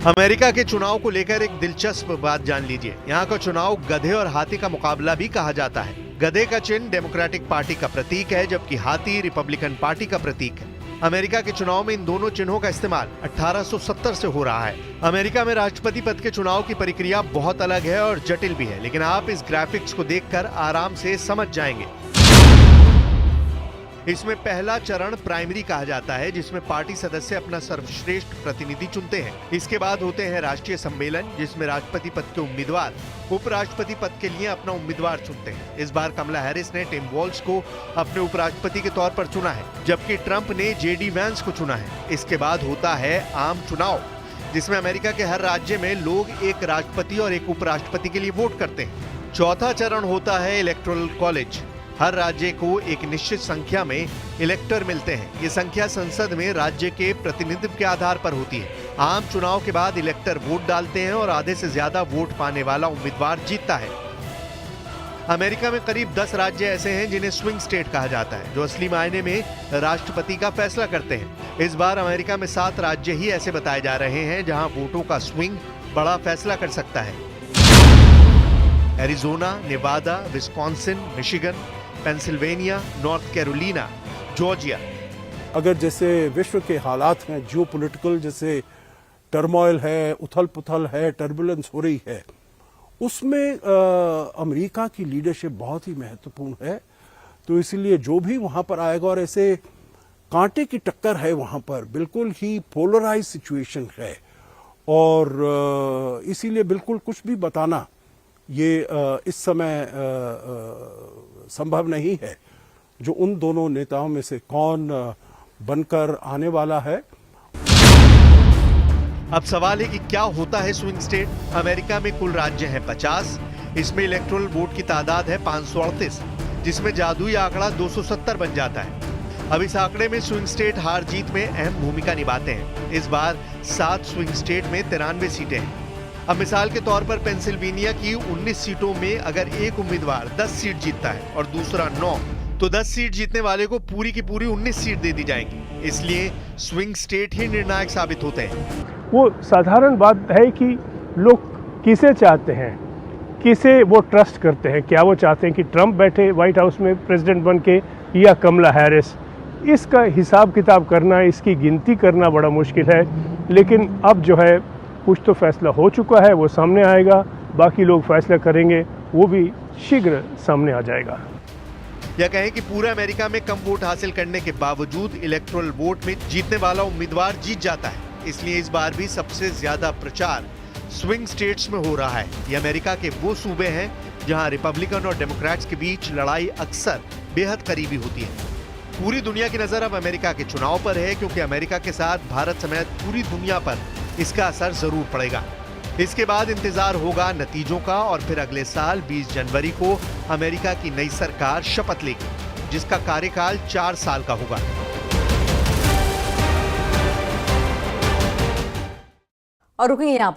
America के चुनाव को लेकर एक दिलचस्प बात जान लीजिए। यहाँ का चुनाव गधे और हाथी का मुकाबला भी कहा जाता है। गधे का चिन्ह डेमोक्रेटिक पार्टी का प्रतीक है, जबकि हाथी रिपब्लिकन पार्टी का प्रतीक है। अमेरिका के चुनाव में इन दोनों चिन्हों का इस्तेमाल 1870 से हो रहा है। अमेरिका में राष्ट्रपति पद के चुनाव की प्रक्रिया बहुत अलग है और जटिल भी है, लेकिन आप इस ग्राफिक्स को देखकर आराम से समझ जाएंगे। इसमें पहला चरण प्राइमरी कहा जाता है, जिसमें पार्टी सदस्य अपना सर्वश्रेष्ठ प्रतिनिधि चुनते हैं। इसके बाद होते हैं राष्ट्रीय सम्मेलन, जिसमें राष्ट्रपति पद के उम्मीदवार उपराष्ट्रपति पद के लिए अपना उम्मीदवार चुनते हैं। इस बार कमला हैरिस ने टिम वॉल्श को अपने उपराष्ट्रपति के तौर पर चुना है, जबकि ट्रंप ने JD वैंस को चुना है। इसके बाद होता है आम चुनाव, जिसमें अमेरिका के हर राज्य में लोग एक राष्ट्रपति और एक उपराष्ट्रपति के लिए वोट करते हैं। चौथा चरण होता है इलेक्टोरल कॉलेज। हर राज्य को एक निश्चित संख्या में इलेक्टर मिलते हैं। ये संख्या संसद में राज्य के प्रतिनिधित्व के आधार पर होती है। आम चुनाव के बाद इलेक्टर वोट डालते हैं और आधे से ज्यादा वोट पाने वाला उम्मीदवार जीतता है। अमेरिका में करीब 10 राज्य ऐसे हैं जिन्हें स्विंग स्टेट कहा जाता है, जो असली मायने में राष्ट्रपति का फैसला करते हैं। इस बार अमेरिका में 7 राज्य ही ऐसे बताए जा रहे हैं जहां वोटों का स्विंग बड़ा फैसला कर सकता है। Arizona, Nevada, Wisconsin, Michigan, Pennsylvania, North Carolina, Georgia. अगर जैसे विश्व के हालात हैं, जियोपॉलिटिकल जैसे टर्मोइल है, उथल पुथल है, टर्बुलेंस हो रही है, उसमें अमेरिका की लीडरशिप बहुत ही महत्वपूर्ण है। तो इसलिए जो भी वहां पर आएगा, और ऐसे कांटे की टक्कर है वहां पर, बिल्कुल ही पोलराइज सिचुएशन है, और इसीलिए बिल्कुल कुछ भी बताना ये इस समय संभव नहीं है जो उन दोनों नेताओं में से कौन बनकर आने वाला है। अब सवाल है कि क्या होता है स्विंग स्टेट। अमेरिका में कुल राज्य हैं 50। इसमें इलेक्टोरल वोट की तादाद है 538, जिसमें जादुई आंकड़ा 270 बन जाता है। अब इस आंकड़े में स्विंग स्टेट हार जीत में अहम भूमिका निभाते हैं। इस बार 7 स्विंग स्टेट में 93 सीटें हैं। अब मिसाल के तौर पर पेंसिल्वेनिया की 19 सीटों में अगर एक उम्मीदवार 10 सीट जीतता है और दूसरा 9, तो 10 सीट जीतने वाले को पूरी की पूरी 19 सीट दे दी जाएंगी। इसलिए स्विंग स्टेट ही निर्णायक साबित होते हैं। वो साधारण बात है कि लोग किसे चाहते हैं, किसे वो ट्रस्ट करते हैं। क्या वो चाहते हैं कि ट्रंप बैठे व्हाइट हाउस में प्रेसिडेंट बन के, या कमला हैरिस। इसका हिसाब किताब करना, इसकी गिनती करना बड़ा मुश्किल है। लेकिन अब जो है कुछ तो फैसला हो चुका है, वो सामने आएगा। बाकी लोग फैसला करेंगे, वो भी शीघ्र सामने आ जाएगा। या कहें कि पूरे अमेरिका में कम वोट हासिल करने के बावजूद इलेक्टोरल वोट में जीतने वाला उम्मीदवार जीत जाता है। इसलिए इस बार भी सबसे ज्यादा प्रचार स्विंग स्टेट्स में हो रहा है। ये अमेरिका के वो सूबे हैं जहां रिपब्लिकन और डेमोक्रेट्स के बीच लड़ाई अक्सर बेहद करीबी होती है। पूरी दुनिया की नजर अब अमेरिका के चुनाव पर है, क्योंकि अमेरिका के साथ भारत समेत पूरी दुनिया पर इसका असर जरूर पड़ेगा। इसके बाद इंतजार होगा नतीजों का, और फिर अगले साल 20 जनवरी को अमेरिका की नई सरकार शपथ लेगी, जिसका कार्यकाल 4 साल का होगा। और रुकिए यहाँ पर।